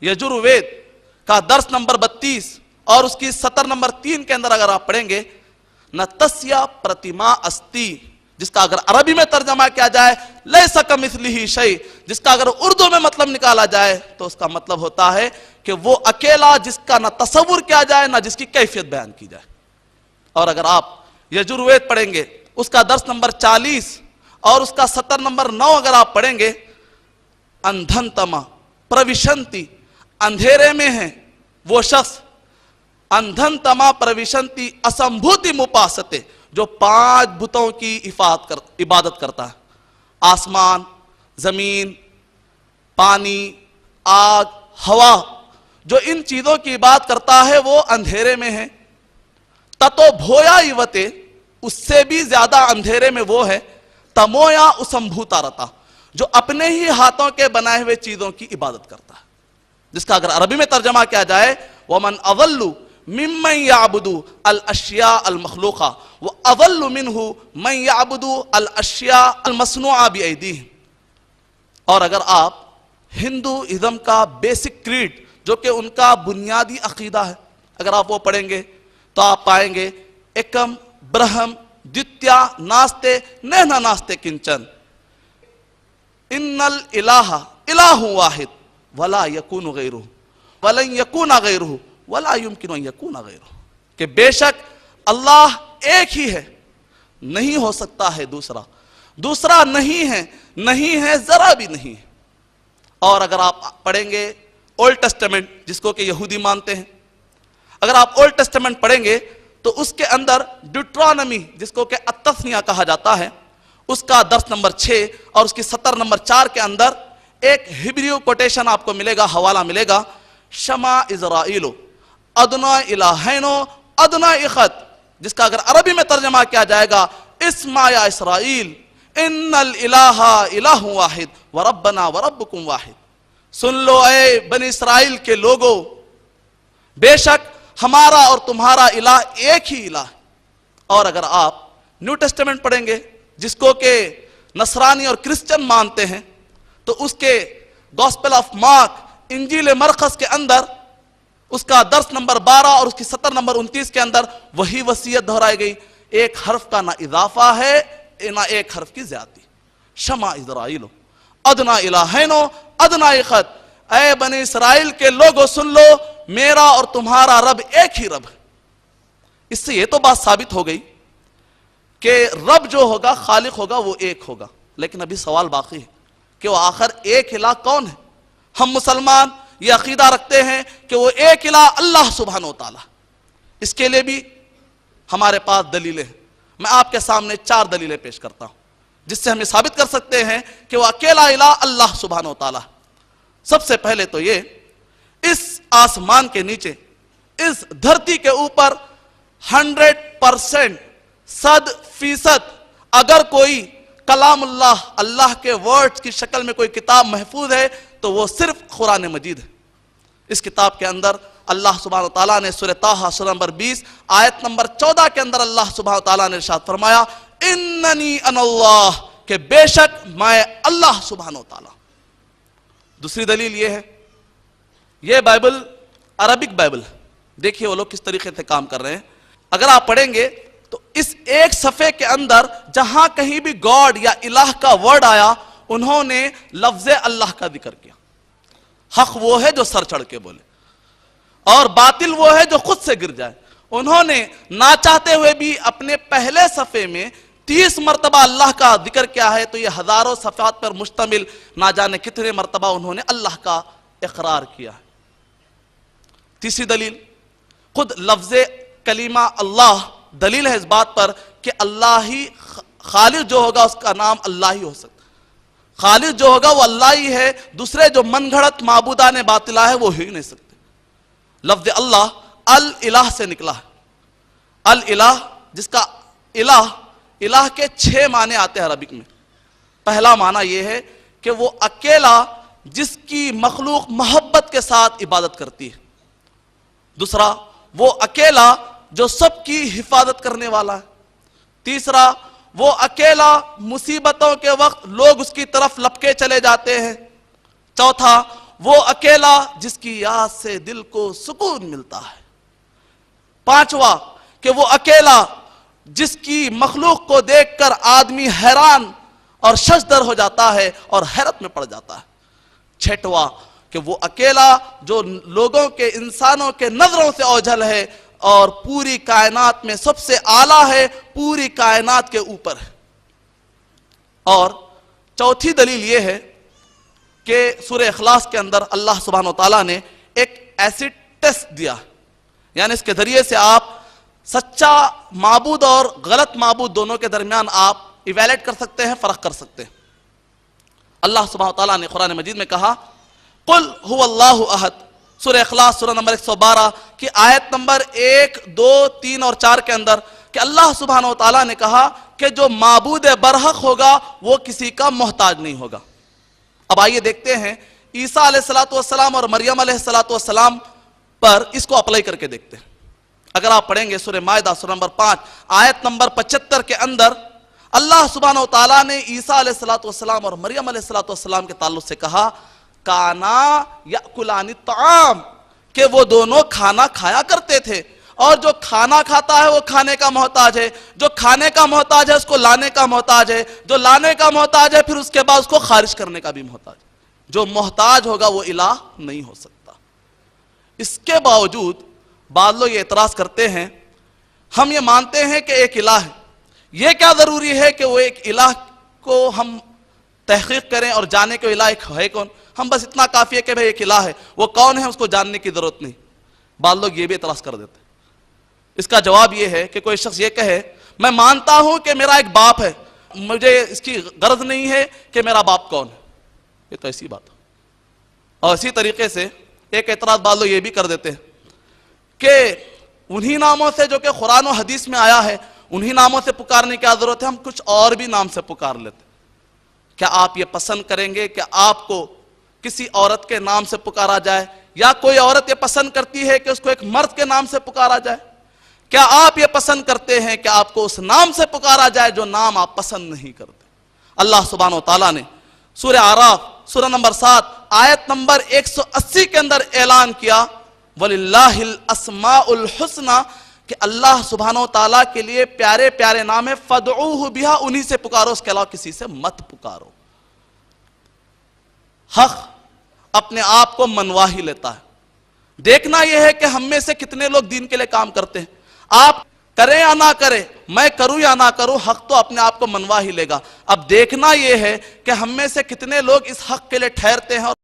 यजुर्वेद का दर्स नंबर 32 और उसकी सतर नंबर 3 के अंदर अगर आप पढ़ेंगे, न तस्या प्रतिमा अस्ति, जिसका अगर अरबी में तर्जमा किया जाए लैसा कमिस्लिही शै, जिसका अगर उर्दू में मतलब निकाला जाए तो उसका मतलब होता है कि वो अकेला जिसका न तसव्वुर किया जाए न जिसकी कैफियत बयान की जाए। और अगर आप यजुर्वेद पढ़ेंगे, उसका दर्स नंबर 40 और उसका सतर नंबर 9 अगर आप पढ़ेंगे, अंधनतमा प्रविशंति, अंधेरे में है वो शख्स, अंधनतमा प्रविशंति असंभूति मुपासते, जो 5 बुतों की इबादत करता है, आसमान, जमीन, पानी, आग, हवा, जो इन चीजों की इबादत करता है वो अंधेरे में है। ततो भोया इवते, उससे भी ज्यादा अंधेरे में वो है, तमोया उसंभूता रता, जो अपने ही हाथों के बनाए हुए चीजों की इबादत करता है, जिसका अगर अरबी में तर्जमा किया जाए, वमन अवल्लु मिम्मन याबुदु अल अशिया अल मखलूका व अवल्लु मिन्हु मन याबुदु अल अशिया अल मसनुआ बिअयदीहिम। और अगर आप हिंदुइज्म का बेसिक क्रीड, जो कि उनका बुनियादी अकीदा है, अगर आप वो पढ़ेंगे तो आप पाएंगे एकम ब्रह्म द्वितीया नास्ते नैना नास्ते किंचन, इन्नल इलाहा इलाहु वाहिद वला यकूनु गैरुहु वलन यकूना गैरुहु वला युमकिनु अन यकूना गैरुहु, कि बेशक अल्लाह एक ही है, नहीं हो सकता है दूसरा, दूसरा नहीं है, नहीं है जरा भी नहीं है। और अगर आप पढ़ेंगे ओल्ड टेस्टामेंट, जिसको कि यहूदी मानते हैं, अगर आप ओल्ड टेस्टामेंट पढ़ेंगे तो उसके अंदर ड्यूट्रॉनमी, जिसको कि अत्तस्निया कहा जाता है, उसका दर्स नंबर 6 और उसकी सतर नंबर 4 के अंदर एक हिब्रू कोटेशन आपको मिलेगा, हवाला मिलेगा, शमा इज़राइलो अदना इलाहैनो अदना इखत, जिसका अगर अरबी में तर्जमा किया जाएगा, इस्मा या इसराइल इन्नल इलाहा इलाहु वाहिद व रब्बना व रब्बुकुम वाहिद। सुन लो ऐ बनी इसराइल के लोगों, बेशक हमारा और तुम्हारा इलाह एक ही इलाह है। और अगर आप न्यू टेस्टामेंट पढ़ेंगे, जिसको के नसरानी और क्रिश्चियन मानते हैं, तो उसके गॉस्पेल ऑफ मार्क इंजील मरकस के अंदर उसका दर्स नंबर 12 और उसकी सतर नंबर 29 के अंदर वही वसीयत दोहराई गई, एक हर्फ का ना इजाफा है ना एक हर्फ की ज्यादती। शमा इज़राइलो अदना इलाहैनो अदना इखत, ऐ बनी इसराइल के लोगों सुन लो, मेरा और तुम्हारा रब एक ही रब है। इससे ये तो बात साबित हो गई कि रब जो होगा, खालिक होगा, वो एक होगा। लेकिन अभी सवाल बाकी है कि वो आखिर एक इलाह कौन है। हम मुसलमान ये अकीदा रखते हैं कि वो एक इलाह अल्लाह सुब्हानो व तआला। इसके लिए भी हमारे पास दलीलें हैं। मैं आपके सामने 4 दलीलें पेश करता हूं, जिससे हम साबित कर सकते हैं कि वो अकेला इलाह अल्लाह सुब्हानो व तआला। सबसे पहले तो ये, इस आसमान के नीचे, इस धरती के ऊपर 100% 100% अगर कोई कलामुल्लाह, अल्लाह के वर्ड्स की शक्ल में कोई किताब महफूज है तो वो सिर्फ कुरान मजीद है। इस किताब के अंदर अल्लाह सुब्हानो व तआला ने सूरह ताहा सूरह नंबर 20 आयत नंबर 14 के अंदर अल्लाह सुब्हानो व तआला ने इरशाद फरमाया, इन्ननी अनल्लाह, के बेशक मैं अल्लाह सुब्हानो व तआला। दूसरी दलील ये है, ये बाइबल अरबिक बाइबल है। देखिए वो लोग किस तरीके से काम कर रहे हैं। अगर आप पढ़ेंगे तो इस एक सफ़े के अंदर जहां कहीं भी गॉड या इलाह का वर्ड आया, उन्होंने लफ्ज़ अल्लाह का जिक्र किया। हक वो है जो सर चढ़ के बोले, और बातिल वो है जो खुद से गिर जाए। उन्होंने ना चाहते हुए भी अपने पहले सफ़े में 30 मरतबा अल्लाह का जिक्र किया है, तो ये हजारों सफ़ात पर मुश्तमिल ना जाने कितने मरतबा उन्होंने अल्लाह का इकरार किया है। तीसरी दलील, खुद लफ्ज़ कलीमा अल्लाह दलील है इस बात पर कि अल्लाह ही खालिक जो होगा उसका नाम अल्लाह ही हो सकता। खालिक जो होगा वो अल्लाह ही है, दूसरे जो मनगढ़ंत माबूदा ने बातिला है वो ही नहीं सकते। लफ्ज़ अल्लाह अल इलाह से निकला है। अल इलाह, जिसका इलाह, इलाह के 6 माने आते हैं अरबिक में। पहला माना यह है कि वो अकेला जिसकी मखलूक मोहब्बत के साथ इबादत करती है। दूसरा, वो अकेला जो सबकी हिफाजत करने वाला है। तीसरा, वो अकेला मुसीबतों के वक्त लोग उसकी तरफ लपके चले जाते हैं। चौथा, وہ اکیلا جس کی یاد سے دل کو سکون ملتا ہے۔ پانچواں کہ وہ اکیلا جس کی مخلوق کو دیکھ کر آدمی حیران اور ششدر ہو جاتا ہے اور حیرت میں پڑ جاتا ہے۔ چھٹواں کہ وہ اکیلا جو لوگوں کے انسانوں کے نظروں سے اوجھل ہے اور پوری کائنات میں سب سے اعلیٰ ہے، پوری کائنات کے اوپر ہے۔ اور چوتھی دلیل یہ ہے کہ سورہ اخلاص کے اندر اللہ سبحانہ و تعالیٰ نے ایک ایسڈ ٹیسٹ دیا، یعنی اس کے ذریعے سے آپ سچا معبود اور غلط معبود دونوں کے درمیان آپ ایویلیٹ کر سکتے ہیں، فرق کر سکتے ہیں۔ اللہ سبحانہ و تعالیٰ نے قرآن مجید میں کہا قل هو اللہ احد، سورہ اخلاص سورہ نمبر 112 کی آیت نمبر 1، 2، 3 اور 4 کے اندر کہ اللہ سبحانہ و تعالیٰ نے کہا کہ جو معبود برحق ہوگا وہ کسی کا محتاج نہیں ہوگا۔ اب آئیے دیکھتے ہیں عیسیٰ علیہ السلام اور مریم علیہ السلام پر اس کو اپلائی کر کے دیکھتے ہیں۔ اگر آپ پڑھیں گے سورہ مائدہ سورہ نمبر 5 آیت نمبر 75 کے اندر اللہ سبحانہ و تعالیٰ نے عیسیٰ علیہ السلام اور مریم علیہ السلام کے تعلق سے کہا کانا یأکلان الطعام، کہ وہ دونوں کھانا کھایا کرتے تھے، اور جو کھانا کھاتا ہے وہ کھانے کا محتاج ہے، جو کھانے کا محتاج ہے اس کو لانے کا محتاج ہے، جو لانے کا محتاج ہے پھر اس کے بعد اس کو خارج کرنے کا بھی محتاج ہے۔ جو محتاج ہوگا وہ الہ نہیں ہو سکتا۔ اس کے باوجود بعض لوگ یہ اعتراض کرتے ہیں ہم یہ مانتے ہیں کہ ایک الہ ہے، یہ کیا ضروری ہے کہ وہ ایک الہ کو ہم تحقیق کریں اور جانے کہ الہ ایک ہے کون؟ ہم بس اتنا کافی ہے کہ بھئی ایک الہ ہے، وہ کون ہے اس کو جاننے کی ضرورت نہیں۔ بعض لوگ یہ بھی اعتراض کر دیتے ہیں۔ اس کا جواب یہ ہے کہ کوئی شخص یہ کہے میں مانتا ہوں کہ میرا ایک باپ ہے، مجھے اس کی غرض نہیں ہے کہ میرا باپ کون ہے، یہ تو ایسی بات ہے۔ اور اسی طریقے سے ایک اعتراض بعض لوگ یہ بھی کر دیتے ہیں کہ انہی ناموں سے جو کہ قرآن و حدیث میں آیا ہے انہی ناموں سے پکارنے کی ضرورت ہے، ہم کچھ اور بھی نام سے پکار لیتے۔ کیا آپ یہ پسند کریں گے کہ آپ کو کسی عورت کے نام سے پکارا جائے، یا کوئی عورت یہ پسند کرتی ہے کہ اس کو ایک مرد کے نام سے پکارا جائے؟ کیا آپ یہ پسند کرتے ہیں کہ آپ کو اس نام سے پکارا جائے جو نام آپ پسند نہیں کرتے؟ اللہ سبحانہ و تعالیٰ نے سورہ اعراف سورہ نمبر 7 آیت نمبر 180 کے اندر اعلان کیا وَلِلَّهِ الْأَسْمَاءُ الْحُسْنَى، کہ اللہ سبحانہ و تعالیٰ کے لیے پیارے پیارے نام ہے، فَادْعُوهُ بِهَا، انہی سے پکارو، اس کے علاوہ کسی سے مت پکارو۔ حق اپنے آپ کو منوا ہی لیتا ہے۔ دیکھنا یہ ہے کہ ہم میں سے کتنے لوگ دین کے لیے کام کرتے ہیں۔ آپ کریں یا نہ کریں، میں کروں یا نہ کروں، حق تو اپنے آپ کو منوا ہی لے گا۔ اب دیکھنا یہ ہے کہ ہم میں سے کتنے لوگ اس حق کے لیے ٹھہرتے ہیں اور